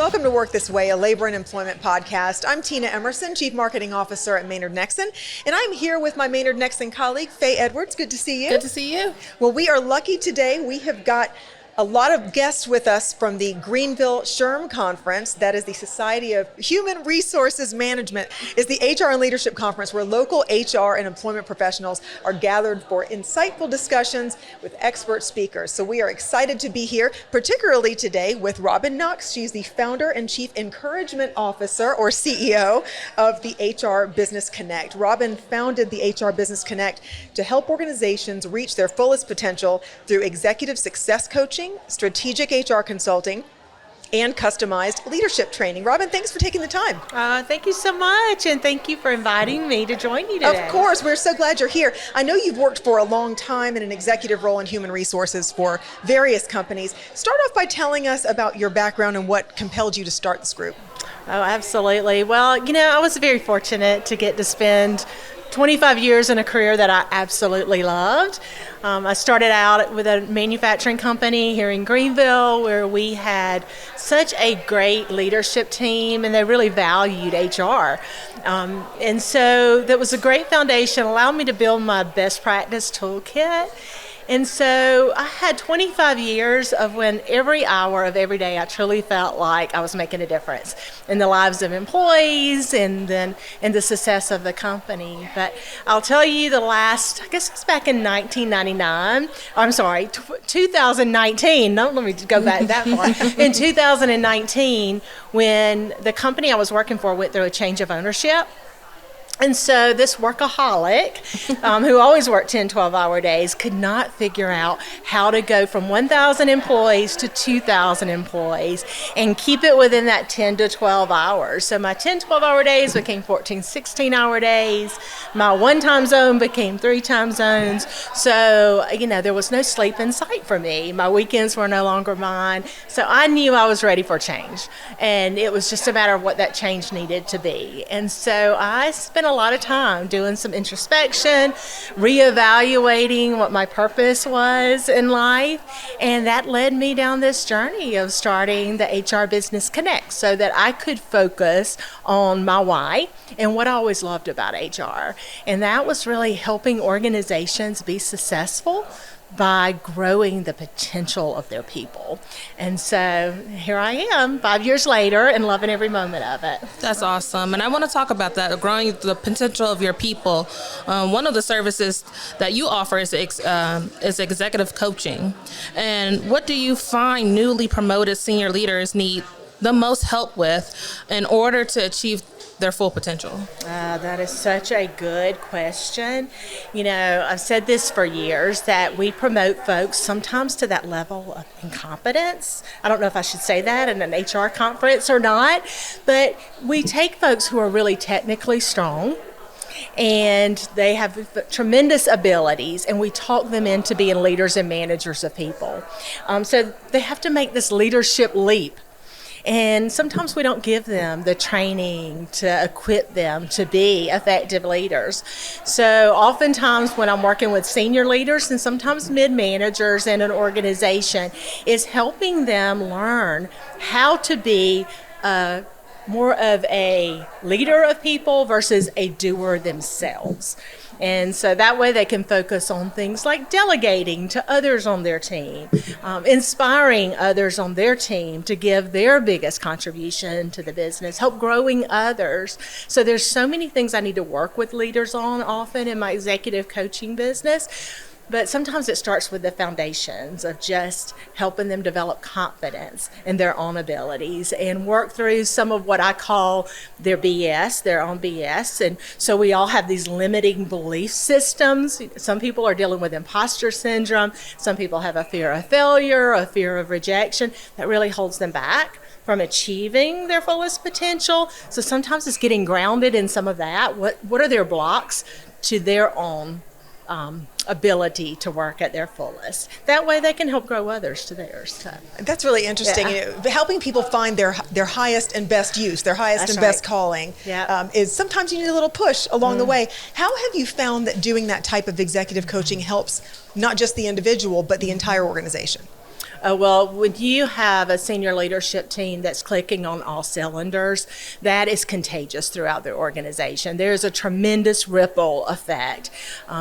Welcome to Work This Way, a labor and employment podcast. I'm Tina Emerson, Chief Marketing Officer at Maynard Nexsen, and I'm here with my Maynard Nexsen colleague, Fay Edwards. Good to see you. Good to see you. Well, we are lucky today. We have got a lot of guests with us from the Greenville SHRM Conference. That is the Society of Human Resources Management. It's the HR and Leadership Conference where local HR and employment professionals are gathered for insightful discussions with expert speakers. So we are excited to be here, particularly today with Robyn Knox. She's the founder and Chief Encouragement Officer, or CEO, of the HR Business Connect. Robyn founded the HR Business Connect to help organizations reach their fullest potential through executive success coaching, strategic HR consulting, and customized leadership training. Robyn, thanks for taking the time. Thank you so much, and thank you for inviting me to join you today. Of course, we're so glad you're here. I know you've worked for a long time in an executive role in human resources for various companies. Start off by telling us about your background and what compelled you to start this group. Oh, absolutely. Well, I was very fortunate to get to spend 25 years in a career that I absolutely loved. I started out with a manufacturing company here in Greenville where we had such a great leadership team and they really valued HR. And so that was a great foundation, allowed me to build my best practice toolkit. And so I had 25 years of when every hour of every day I truly felt like I was making a difference in the lives of employees and then in the success of the company. But I'll tell you I guess it was back in 2019. Don't let me go back that far. In 2019, when the company I was working for went through a change of ownership. And so this workaholic, who always worked 10, 12-hour days, could not figure out how to go from 1,000 employees to 2,000 employees and keep it within that 10 to 12 hours. So my 10, 12-hour days became 14, 16-hour days. My one time zone became 3 time zones. So, there was no sleep in sight for me. My weekends were no longer mine. So I knew I was ready for change. And it was just a matter of what that change needed to be. And so I spent a lot of time doing some introspection, reevaluating what my purpose was in life, and that led me down this journey of starting the HR Business Connect so that I could focus on my why and what I always loved about HR, and that was really helping organizations be successful by growing the potential of their people. And so here I am 5 years later and loving every moment of it. That's awesome. And I want to talk about that, growing the potential of your people. One of the services that you offer is executive coaching. And what do you find newly promoted senior leaders need the most help with in order to achieve their full potential? That is such a good question. I've said this for years that we promote folks sometimes to that level of incompetence. I don't know if I should say that in an HR conference or not, but we take folks who are really technically strong and they have tremendous abilities, and we talk them into being leaders and managers of people. So they have to make this leadership leap. And sometimes we don't give them the training to equip them to be effective leaders. So oftentimes when I'm working with senior leaders and sometimes mid-managers in an organization, is helping them learn how to be more of a leader of people versus a doer themselves. And so that way they can focus on things like delegating to others on their team, inspiring others on their team to give their biggest contribution to the business, help growing others. So there's so many things I need to work with leaders on often in my executive coaching business. But sometimes it starts with the foundations of just helping them develop confidence in their own abilities and work through some of what I call their BS, their own BS. And so we all have these limiting belief systems. Some people are dealing with imposter syndrome. Some people have a fear of failure, a fear of rejection that really holds them back from achieving their fullest potential. So sometimes it's getting grounded in some of that. What are their blocks to their own ability to work at their fullest. That way they can help grow others to theirs. So. That's really interesting. Yeah. Helping people find their highest and best use, their highest That's and right. best calling is sometimes you need a little push along the way. How have you found that doing that type of executive coaching helps not just the individual, but the entire organization? Well, when you have a senior leadership team that's clicking on all cylinders, that is contagious throughout the organization. There's a tremendous ripple effect.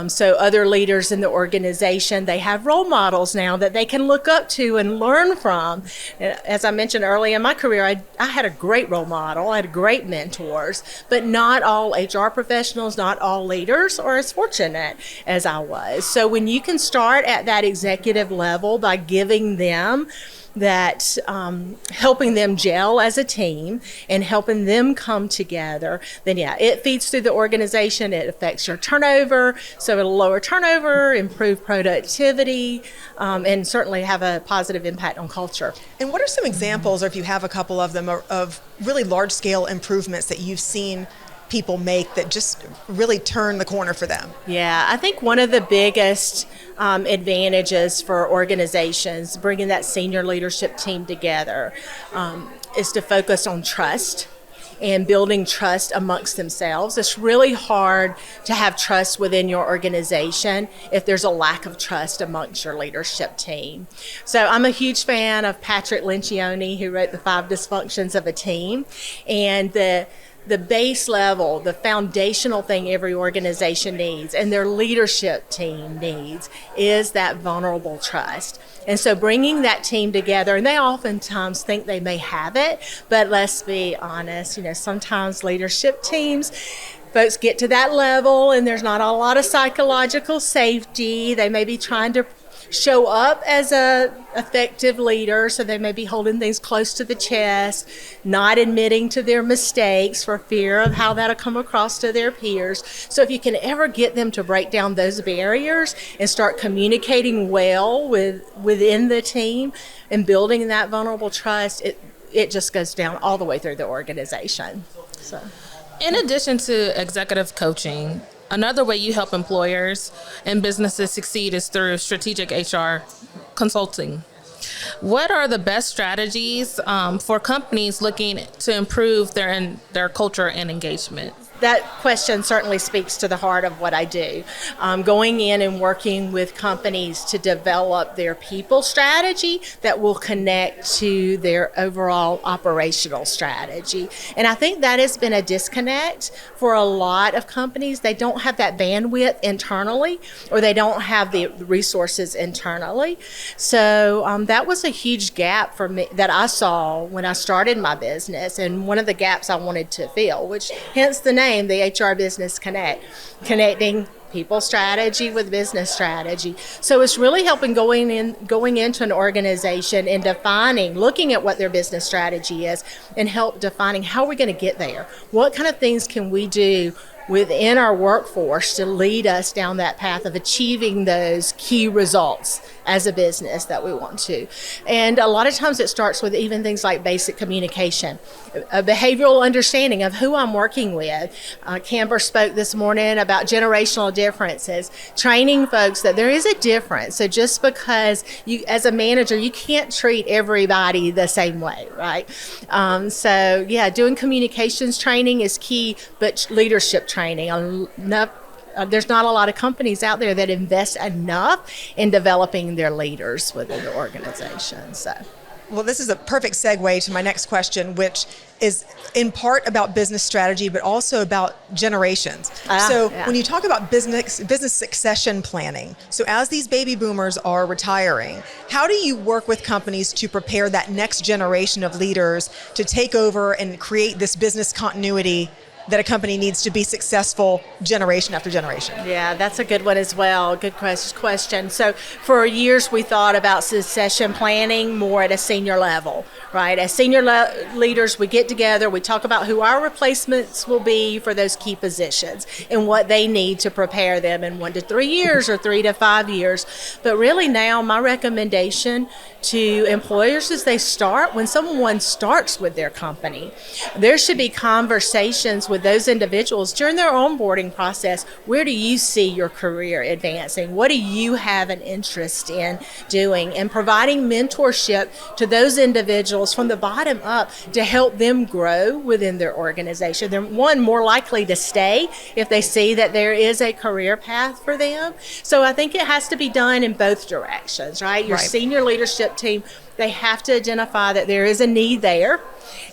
So other leaders in the organization, they have role models now that they can look up to and learn from. As I mentioned early in my career, I had a great role model. I had great mentors, but not all HR professionals, not all leaders are as fortunate as I was. So when you can start at that executive level by giving them that helping them gel as a team and helping them come together, then yeah, it feeds through the organization. It affects your turnover, so it'll lower turnover, improve productivity, and certainly have a positive impact on culture. And what are some examples, or if you have a couple of them, of really large-scale improvements that you've seen people make that just really turn the corner for them? Yeah, I think one of the biggest advantages for organizations bringing that senior leadership team together is to focus on trust and building trust amongst themselves. It's really hard to have trust within your organization if there's a lack of trust amongst your leadership team. So I'm a huge fan of Patrick Lencioni, who wrote The 5 Dysfunctions of a Team, and the base level, the foundational thing every organization needs and their leadership team needs is that vulnerable trust. And so bringing that team together, and they oftentimes think they may have it, but let's be honest, sometimes leadership teams, folks get to that level and there's not a lot of psychological safety. They may be trying to show up as a effective leader, so they may be holding things close to the chest, not admitting to their mistakes for fear of how that'll come across to their peers. So if you can ever get them to break down those barriers and start communicating well within the team and building that vulnerable trust, it just goes down all the way through the organization. So, in addition to executive coaching, another way you help employers and businesses succeed is through strategic HR consulting. What are the best strategies for companies looking to improve their culture and engagement? That question certainly speaks to the heart of what I do. Going in and working with companies to develop their people strategy that will connect to their overall operational strategy. And I think that has been a disconnect for a lot of companies. They don't have that bandwidth internally, or they don't have the resources internally. So that was a huge gap for me that I saw when I started my business, and one of the gaps I wanted to fill, which hence the name, the HR Business Connect, connecting people strategy with business strategy. So it's really helping going into an organization and looking at what their business strategy is and help defining how we're going to get there. What kind of things can we do within our workforce to lead us down that path of achieving those key results as a business that we want to. And a lot of times it starts with even things like basic communication, a behavioral understanding of who I'm working with. Camber spoke this morning about generational differences, training folks that there is a difference. So just because you, as a manager, you can't treat everybody the same way, right? So yeah, doing communications training is key, but leadership training. There's not a lot of companies out there that invest enough in developing their leaders within the organization. So, well, this is a perfect segue to my next question, which is in part about business strategy, but also about generations. When you talk about business succession planning, so as these baby boomers are retiring, how do you work with companies to prepare that next generation of leaders to take over and create this business continuity that a company needs to be successful generation after generation? Yeah, that's a good one as well. Good question. So for years, we thought about succession planning more at a senior level, right? As senior leaders, we get together, we talk about who our replacements will be for those key positions and what they need to prepare them in 1 to 3 years or 3 to 5 years. But really now, my recommendation to employers is when someone starts with their company, there should be conversations with with those individuals during their onboarding process. Where do you see your career advancing? What do you have an interest in doing? And providing mentorship to those individuals from the bottom up to help them grow within their organization. They're more likely to stay if they see that there is a career path for them. So I think it has to be done in both directions, right? Your senior leadership team, they have to identify that there is a need there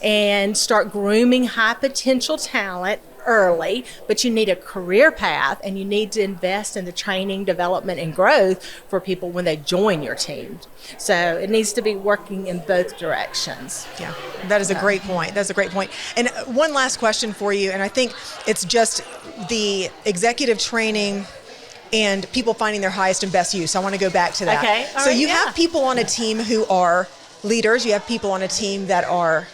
and start grooming high potential talent early, but you need a career path and you need to invest in the training, development, and growth for people when they join your team. So it needs to be working in both directions. Yeah, that is a great point. That's a great point. And one last question for you, and I think it's just the executive training and people finding their highest and best use. I want to go back to that. Okay. So you have people on a team who are leaders. You have people on a team that are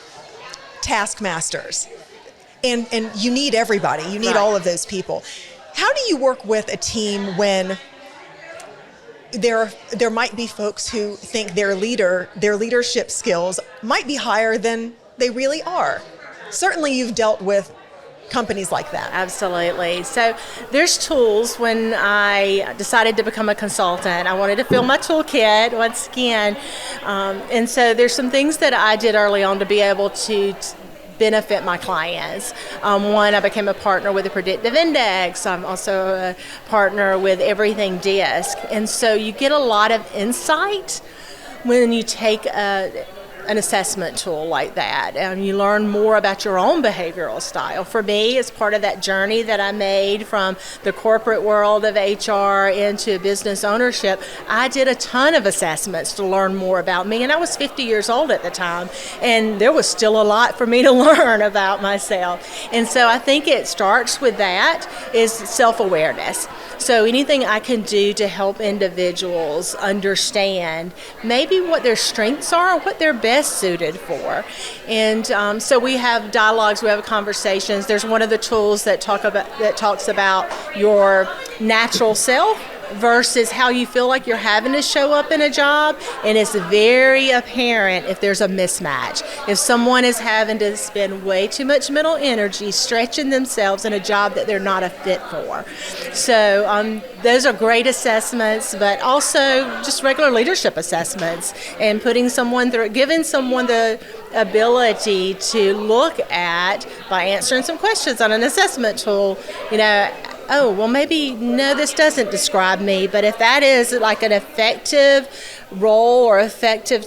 taskmasters. And you need everybody. You need all of those people. How do you work with a team when there might be folks who think their leadership skills might be higher than they really are? Certainly you've dealt with companies like that. Absolutely. So there's tools. When I decided to become a consultant, I wanted to fill my toolkit once again. And so there's some things that I did early on to be able to benefit my clients. One, I became a partner with the Predictive Index. I'm also a partner with Everything Disc. And so you get a lot of insight when you take an assessment tool like that, and you learn more about your own behavioral style. For me, it's part of that journey that I made from the corporate world of HR into business ownership. I did a ton of assessments to learn more about me, and I was 50 years old at the time, and there was still a lot for me to learn about myself. And so I think it starts with that, is self-awareness. So anything I can do to help individuals understand maybe what their strengths are, what they're best suited for. And so we have dialogues, we have conversations. There's one of the tools that talks about your natural self versus how you feel like you're having to show up in a job, and it's very apparent if there's a mismatch. If someone is having to spend way too much mental energy stretching themselves in a job that they're not a fit for. So those are great assessments, but also just regular leadership assessments, and putting someone through, giving someone the ability to look at, by answering some questions on an assessment tool, oh, well, maybe, no, this doesn't describe me, but if that is like an effective role or effective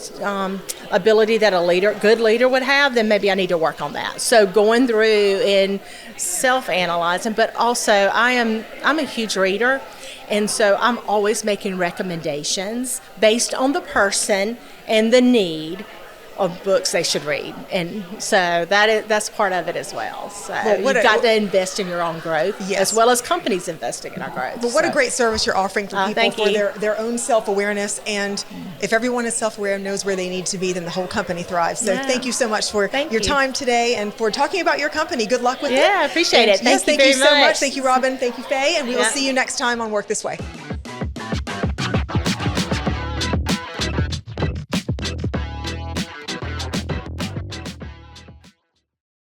ability that a good leader would have, then maybe I need to work on that. So going through and self-analyzing, but also I'm a huge reader, and so I'm always making recommendations based on the person and the need of books they should read. And so that's part of it as well. So you've got to invest in your own growth, as well as companies investing in our growth. But what a great service you're offering for people for you. their own self-awareness. And if everyone is self-aware and knows where they need to be, then the whole company thrives. So thank you so much for your time today and for talking about your company. Good luck with it. Yeah, I appreciate it. Thank you very so much. much. Thank you, Robyn. Thank you, Fay. And we will see you next time on Work This Way.